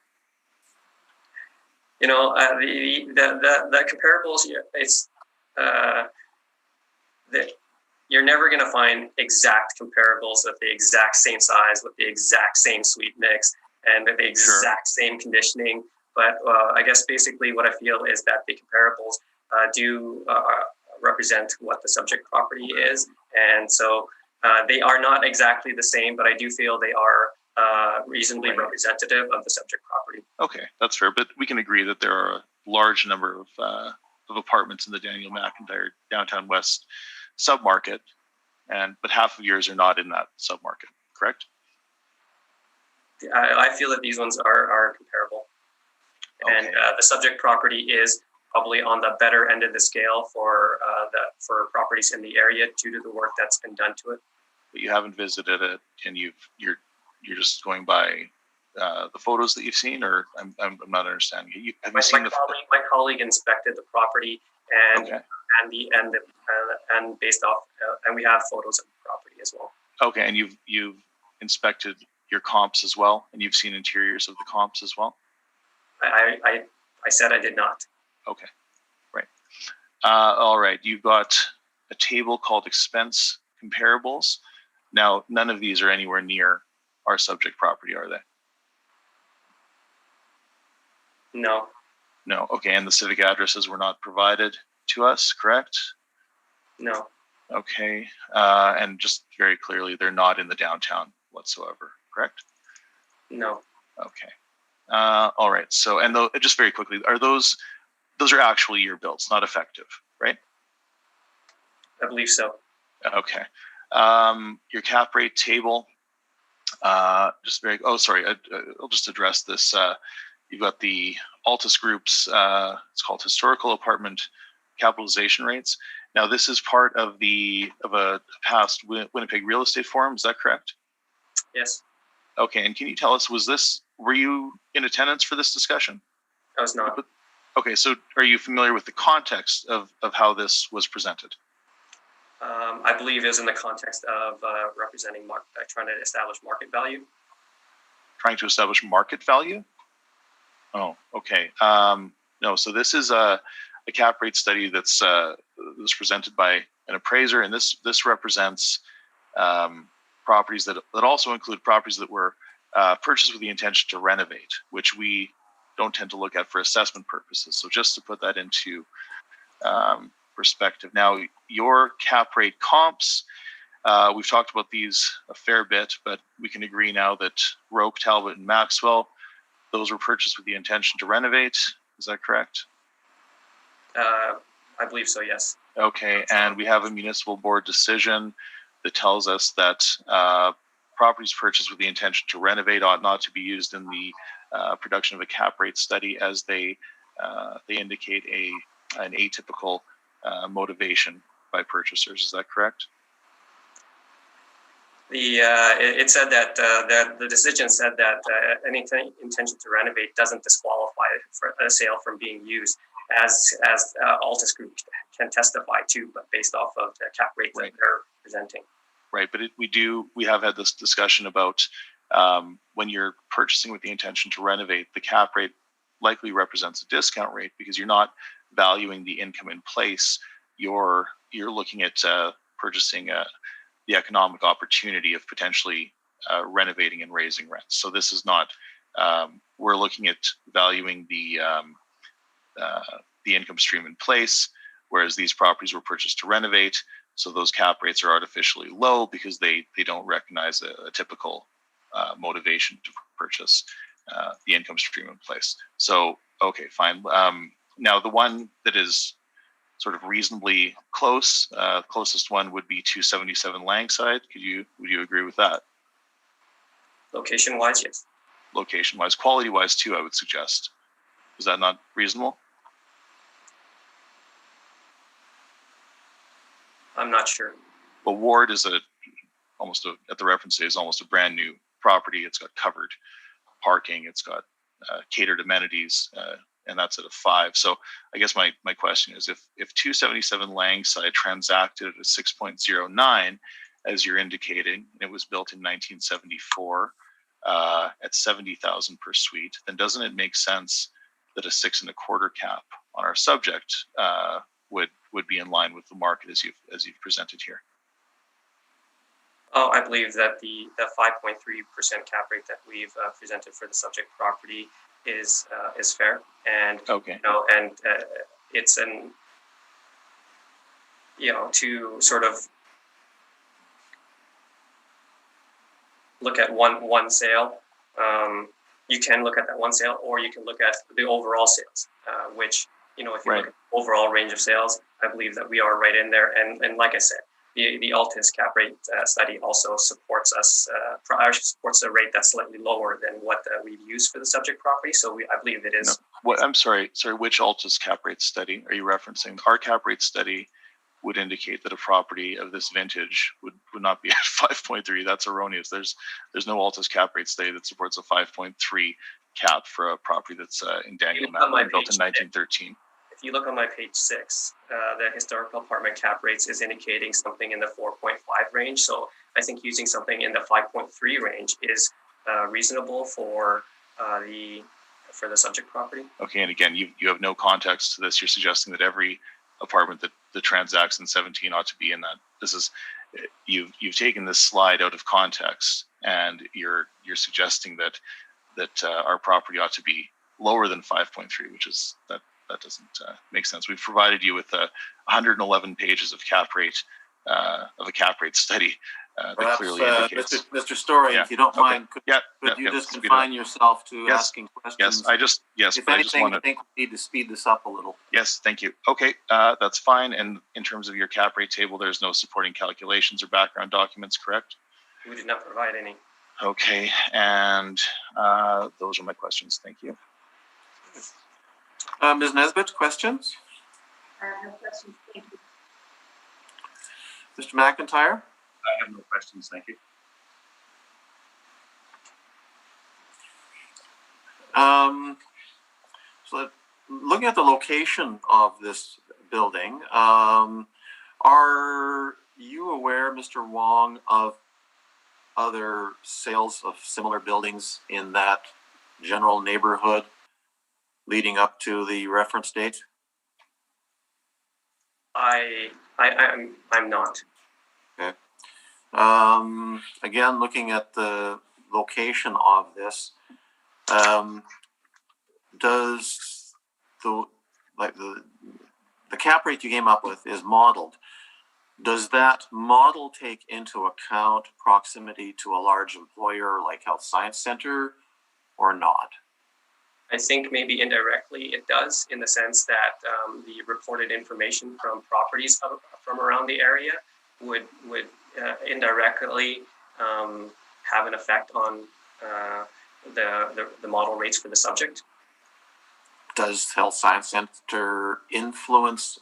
You know, the comparables, it's you're never going to find exact comparables of the exact same size with the exact same suite mix and the exact same conditioning. But I guess basically what I feel is that the comparables do represent what the subject property is. And so they are not exactly the same, but I do feel they are reasonably representative of the subject property. Okay, that's fair. But we can agree that there are a large number of apartments in the Daniel McIntyre downtown west submarket, but half of yours are not in that submarket, correct? I feel that these ones are comparable. Okay. And the subject property is probably on the better end of the scale for properties in the area due to the work that's been done to it. But you haven't visited it, and you're just going by the photos that you've seen, or I'm not understanding. My colleague inspected the property and based off and we have photos of the property as well. Okay, and you've inspected your comps as well, and you've seen interiors of the comps as well. I said I did not. Okay, right. All right, you've got a table called expense comparables. Now, none of these are anywhere near our subject property, are they? No. No. Okay, and the civic addresses were not provided to us, correct? No. Okay, and just very clearly, they're not in the downtown whatsoever, correct? No. Okay. All right. So, and just very quickly, those are actually your bills, not effective, right? I believe so. Okay. Your cap rate table. I'll just address this. You've got the Altus Group's, it's called historical apartment capitalization rates. Now, this is part of a past Winnipeg Real Estate Forum. Is that correct? Yes. Okay, and can you tell us, were you in attendance for this discussion? I was not. Okay, so are you familiar with the context of how this was presented? I believe is in the context of trying to establish market value. Trying to establish market value? Oh, okay. No, so this is a cap rate study that's was presented by an appraiser, and this represents properties that also include properties that were purchased with the intention to renovate, which we don't tend to look at for assessment purposes. So just to put that into perspective. Now, your cap rate comps, we've talked about these a fair bit, but we can agree now that Roque, Talbot, and Maxwell, those were purchased with the intention to renovate. Is that correct? I believe so, yes. Okay, and we have a municipal board decision that tells us that properties purchased with the intention to renovate ought not to be used in the production of a cap rate study, as they indicate an atypical motivation by purchasers. Is that correct? It said that the decision said that any intention to renovate doesn't disqualify for a sale from being used, as Altus Group can testify to, but based off of the cap rate that they're presenting. Right, but we have had this discussion about when you're purchasing with the intention to renovate, the cap rate likely represents a discount rate because you're not valuing the income in place. You're looking at purchasing the economic opportunity of potentially renovating and raising rents. So this is not. We're looking at valuing the income stream in place, whereas these properties were purchased to renovate. So those cap rates are artificially low because they don't recognize a typical motivation to purchase the income stream in place. So, okay, fine. Now the one that is sort of reasonably close, closest one would be 277 Langside. Would you agree with that? Location wise, yes. Location wise, quality wise too, I would suggest. Is that not reasonable? I'm not sure. Well, Ward is at the reference is almost a brand new property. It's got covered parking. It's got catered amenities, and that's at a 5. So I guess my question is, if 277 Langside transacted at a 6.09, as you're indicating, and it was built in 1974 at 70,000 per suite, then doesn't it make sense that a 6.25 cap on our subject would be in line with the market as you've presented here? Oh, I believe that the 5.3% cap rate that we've presented for the subject property is fair, and okay. It's to sort of look at one sale. You can look at that one sale, or you can look at the overall sales, which if you look at the overall range of sales, I believe that we are right in there. And like I said, the Altus cap rate study also supports us, supports a rate that's slightly lower than what we've used for the subject property. So I believe it is. No. I'm sorry, which Altus cap rate study are you referencing? Our cap rate study would indicate that a property of this vintage would not be at 5.3. That's erroneous. There's no Altus cap rate study that supports a 5.3 cap for a property that's in Daniel Mountain, built in 1913. If you look on my page 6, the historical apartment cap rates is indicating something in the 4.5 range. So I think using something in the 5.3 range is reasonable for the subject property. Okay, and again, you have no context to this. You're suggesting that every apartment that transacts in 17 ought to be in that. This is you've taken this slide out of context, and you're suggesting that our property ought to be lower than 5.3, which is that doesn't make sense. We've provided you with 111 pages of cap rate of a cap rate study that Perhaps, clearly indicates. Mr. Story, if you don't mind, could you just confine yourself to asking questions? Yes, I just I think we need to speed this up a little. Yes, thank you. Okay, that's fine. And in terms of your cap rate table, there's no supporting calculations or background documents, correct? We did not provide any. Okay, and those are my questions. Thank you. Ms. Nesbitt, questions? I have no questions, thank you. Mr. McIntyre? I have no questions, thank you. So looking at the location of this building, are you aware, Mr. Wong, of other sales of similar buildings in that general neighborhood leading up to the reference date? I'm not. Okay. Again, looking at the location of this, does the cap rate you came up with is modeled? Does that model take into account proximity to a large employer like Health Science Center or not? I think maybe indirectly it does, in the sense that the reported information from properties from around the area would indirectly have an effect on the model rates for the subject. Does Health Science Center influence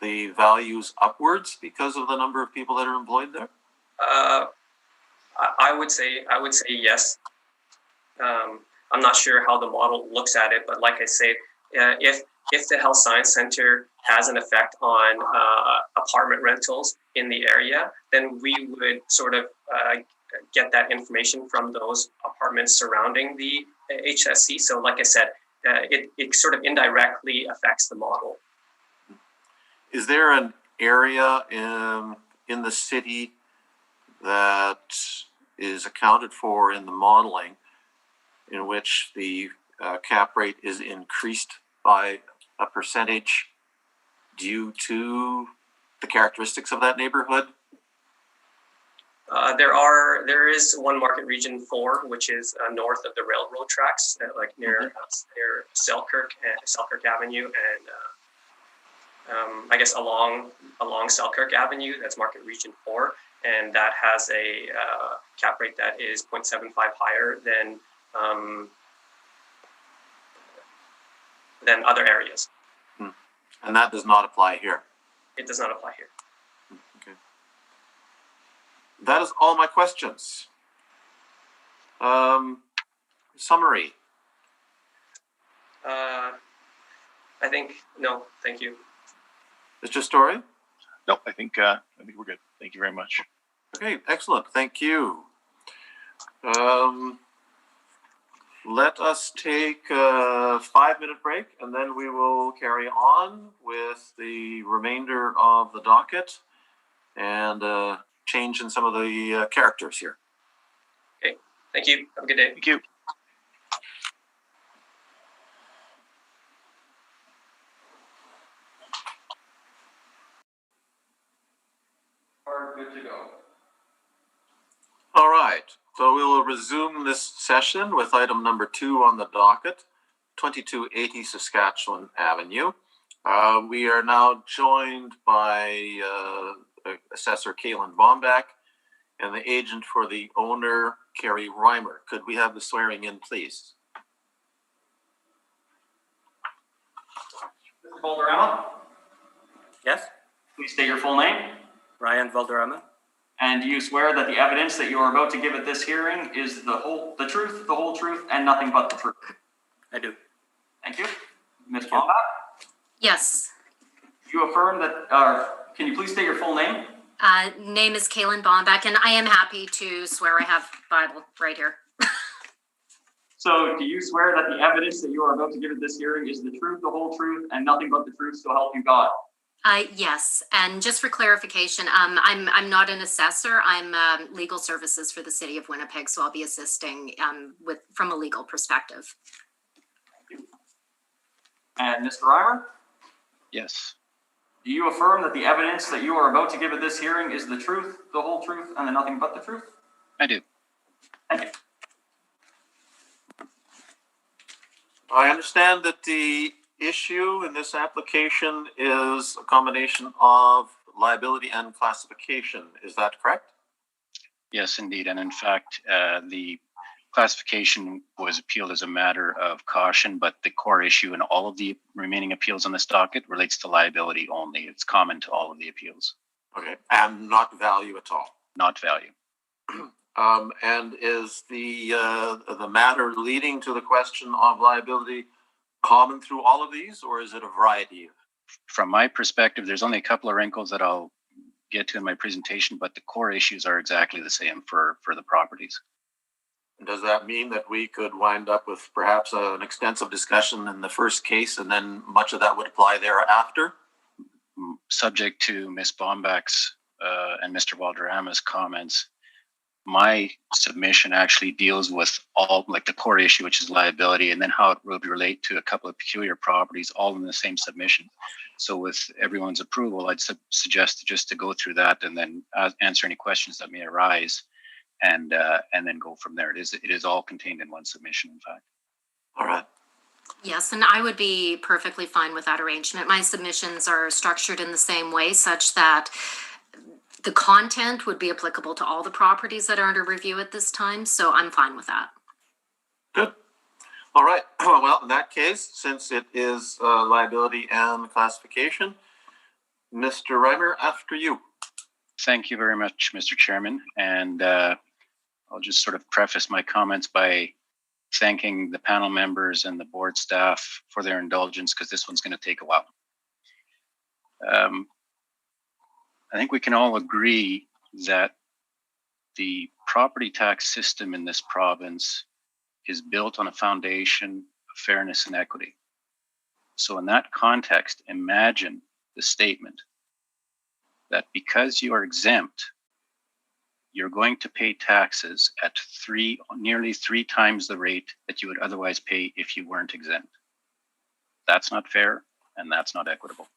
the values upwards because of the number of people that are employed there? I would say yes. I'm not sure how the model looks at it, but like I say, if the Health Science Center has an effect on apartment rentals in the area, then we would sort of get that information from those apartments surrounding the HSC. So like I said, it sort of indirectly affects the model. Is there an area in the city that is accounted for in the modeling in which the cap rate is increased by a percentage due to the characteristics of that neighborhood? There is one market region 4, which is north of the railroad tracks, like near Selkirk Avenue, and I guess along Selkirk Avenue. That's market region 4, and that has a cap rate that is 0.75 higher than other areas. And that does not apply here? It does not apply here. Okay. That is all my questions. Summary. I think, no, thank you. Mr. Story? No, I think we're good. Thank you very much. Okay, excellent. Thank you. Let us take a 5-minute break, and then we will carry on with the remainder of the docket and change in some of the characters here. Okay, thank you. Have a good day. Thank you. We're good to go. All right, so we will resume this session with item number 2 on the docket, 2280 Saskatchewan Avenue. We are now joined by Assessor Kaylin Bomback and the agent for the owner, Carrie Reimer. Could we have the swearing in, please? Mr. Valderrama, Yes, please state your full name. Ryan Valderrama. And do you swear that the evidence that you are about to give at this hearing is the truth, the whole truth, and nothing but the truth? I do. Thank you. Ms. Bomback, Yes. you affirm that, can you please state your full name? Name is Kaylin Bomback, and I am happy to swear I have Bible right here. So do you swear that the evidence that you are about to give at this hearing is the truth, the whole truth, and nothing but the truth, so help you God? Yes, and just for clarification, I'm not an assessor. I'm legal services for the city of Winnipeg, so I'll be assisting from a legal perspective. And Mr. Reimer, Yes. do you affirm that the evidence that you are about to give at this hearing is the truth, the whole truth, and the nothing but the truth? I do. Thank you. I understand that the issue in this application is a combination of liability and classification. Is that correct? Yes, indeed. And in fact, the classification was appealed as a matter of caution, but the core issue in all of the remaining appeals on this docket relates to liability only. It's common to all of the appeals. Okay, and not value at all. Not value. And is the matter leading to the question of liability common through all of these, or is it a variety? From my perspective, there's only a couple of wrinkles that I'll get to in my presentation, but the core issues are exactly the same for the properties. Does that mean that we could wind up with perhaps an extensive discussion in the first case, and then much of that would apply thereafter? Subject to Ms. Bombach's and Mr. Valderrama's comments, my submission actually deals with all, like the core issue, which is liability, and then how it would relate to a couple of peculiar properties, all in the same submission. So with everyone's approval, I'd suggest just to go through that and then answer any questions that may arise, and then go from there. It is all contained in one submission, in fact. All right. Yes, and I would be perfectly fine with that arrangement. My submissions are structured in the same way such that the content would be applicable to all the properties that are under review at this time, so I'm fine with that. Good. All right. Well, in that case, since it is liability and classification, Mr. Reimer, after you. Thank you very much, Mr. Chairman. And I'll just sort of preface my comments by thanking the panel members and the board staff for their indulgence, because this one's going to take a while. I think we can all agree that the property tax system in this province is built on a foundation of fairness and equity. So in that context, imagine the statement that because you are exempt, you're going to pay taxes at nearly three times the rate that you would otherwise pay if you weren't exempt. That's not fair, and that's not equitable.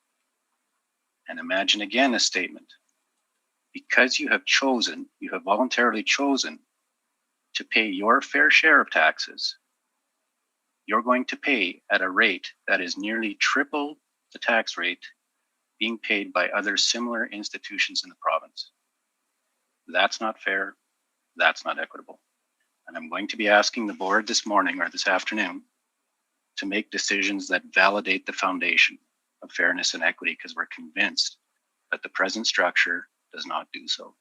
And imagine again a statement. Because you have voluntarily chosen to pay your fair share of taxes, you're going to pay at a rate that is nearly triple the tax rate being paid by other similar institutions in the province. That's not fair. That's not equitable. And I'm going to be asking the board this morning or this afternoon to make decisions that validate the foundation of fairness and equity, because we're convinced that the present structure does not do so.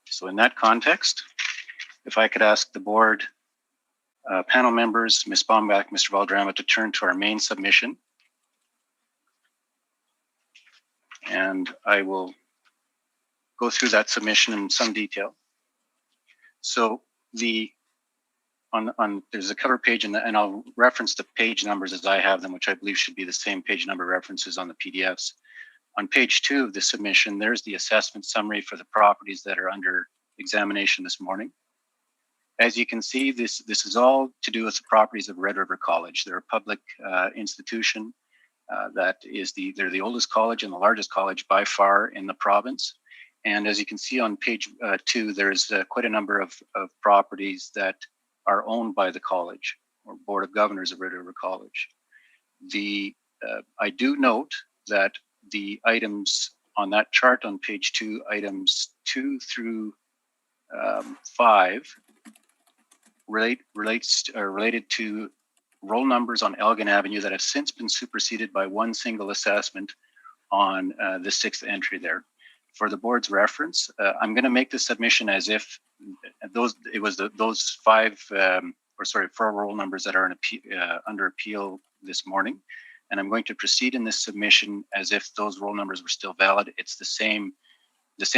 So in that context, if I could ask the board panel members, Ms. Bombach, Mr. Valderrama, to turn to our main submission. And I will go through that submission in some detail. So there's a cover page, and I'll reference the page numbers as I have them, which I believe should be the same page number references on the PDFs. On page 2 of the submission, there's the assessment summary for the properties that are under examination this morning. As you can see, this is all to do with the properties of Red River College. They're a public institution they're the oldest college and the largest college by far in the province. And as you can see on page 2, there's quite a number of properties that are owned by the college or Board of Governors of Red River College. I do note that the items on that chart on page 2, items 2 through 5, related to roll numbers on Elgin Avenue that have since been superseded by one single assessment on the 6th entry there. For the board's reference, I'm going to make the submission as if those 4 roll numbers that are under appeal this morning, and I'm going to proceed in this submission as if those roll numbers were still valid. It's the same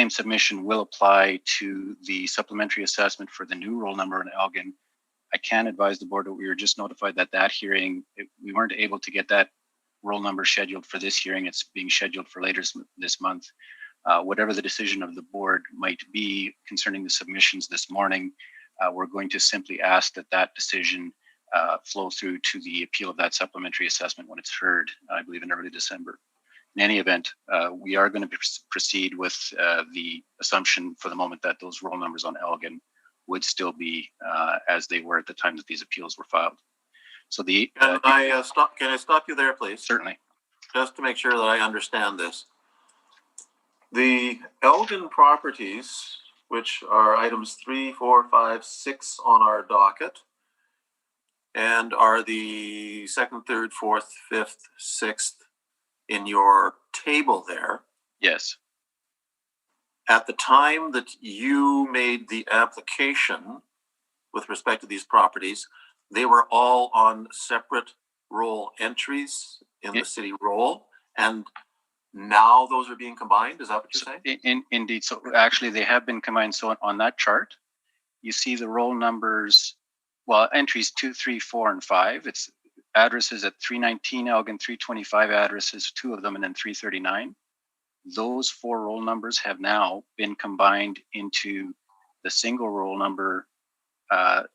submission will apply to the supplementary assessment for the new roll number in Elgin. I can advise the board that we were just notified that hearing, we weren't able to get that roll number scheduled for this hearing. It's being scheduled for later this month. Whatever the decision of the board might be concerning the submissions this morning, we're going to simply ask that decision flow through to the appeal of that supplementary assessment when it's heard, I believe in early December. In any event, we are going to proceed with the assumption for the moment that those roll numbers on Elgin would still be as they were at the time that these appeals were filed. So can I stop you there, please? Certainly. Just to make sure that I understand this. The Elgin properties, which are items 3, 4, 5, 6 on our docket, and are the 2nd, 3rd, 4th, 5th, 6th in your table there. Yes. at the time that you made the application with respect to these properties, they were all on separate roll entries in the city roll, and now those are being combined. Is that what you're saying? Indeed. So actually, they have been combined. So on that chart, you see the roll numbers. Well, entries 2, 3, 4, and 5. It's addresses at 319 Elgin, 325 addresses, 2 of them, and then 339. Those 4 roll numbers have now been combined into the single roll number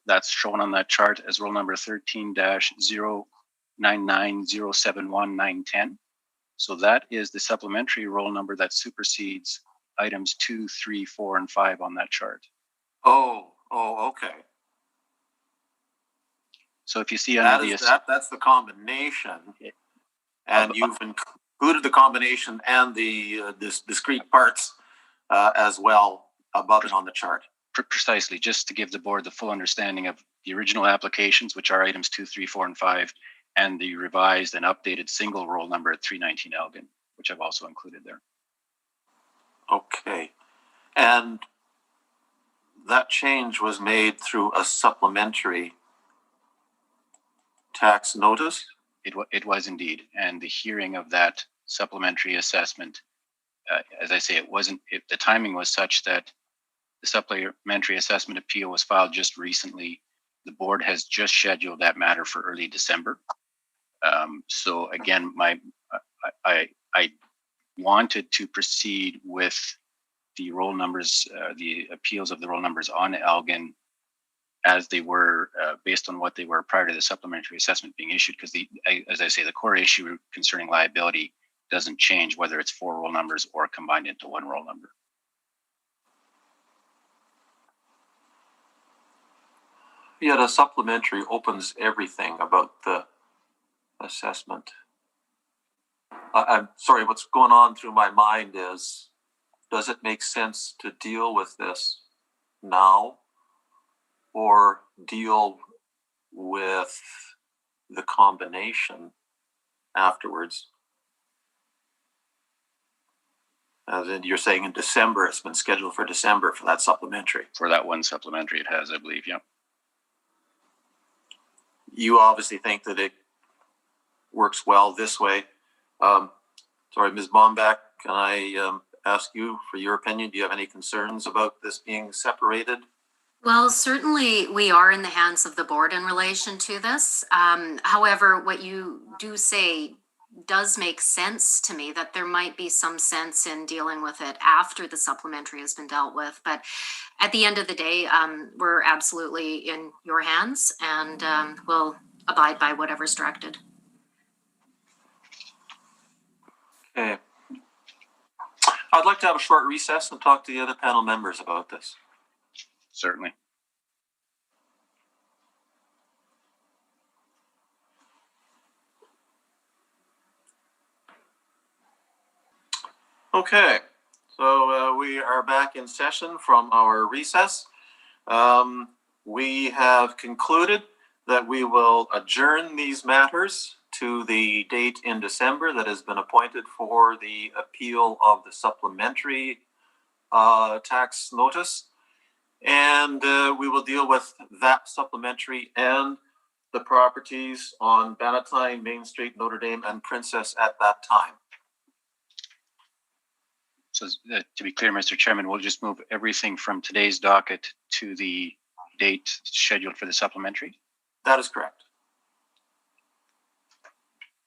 that's shown on that chart as roll number 13-099071910. So that is the supplementary roll number that supersedes items 2, 3, 4, and 5 on that chart. Oh, okay. So if you see under that's the combination, and you've included the combination and the discrete parts as well above it on the chart. Precisely, just to give the board the full understanding of the original applications, which are items 2, 3, 4, and 5, and the revised and updated single roll number at 319 Elgin, which I've also included there. Okay. And that change was made through a supplementary tax notice? It was indeed. And the hearing of that supplementary assessment, as I say, the timing was such that the supplementary assessment appeal was filed just recently. The board has just scheduled that matter for early December. So again, I wanted to proceed with the roll numbers, the appeals of the roll numbers on Elgin as they were based on what they were prior to the supplementary assessment being issued, because as I say, the core issue concerning liability doesn't change whether it's 4 roll numbers or combined into 1 roll number. Yet a supplementary opens everything about the assessment. I'm sorry, what's going on through my mind is, does it make sense to deal with this now or deal with the combination afterwards? As in, you're saying in December, it's been scheduled for December for that supplementary. For that one supplementary, it has, I believe, yeah. You obviously think that it works well this way. Sorry, Ms. Bombach, can I ask you for your opinion? Do you have any concerns about this being separated? Well, certainly we are in the hands of the board in relation to this. However, what you do say does make sense to me, that there might be some sense in dealing with it after the supplementary has been dealt with. But at the end of the day, we're absolutely in your hands, and we'll abide by whatever's directed. Okay. I'd like to have a short recess and talk to the other panel members about this. Certainly. Okay, so we are back in session from our recess. We have concluded that we will adjourn these matters to the date in December that has been appointed for the appeal of the supplementary tax notice. And we will deal with that supplementary and the properties on Bannatyne, Main Street, Notre Dame, and Princess at that time. So to be clear, Mr. Chairman, we'll just move everything from today's docket to the date scheduled for the supplementary? That is correct.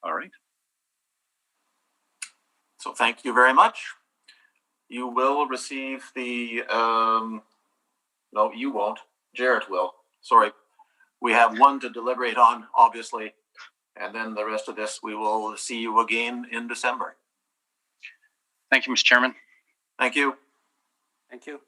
All right. So thank you very much. You will receive the, no, you won't. Jarrett will. Sorry. We have one to deliberate on, obviously. And then the rest of this, we will see you again in December. Thank you, Mr. Chairman. Thank you. Thank you.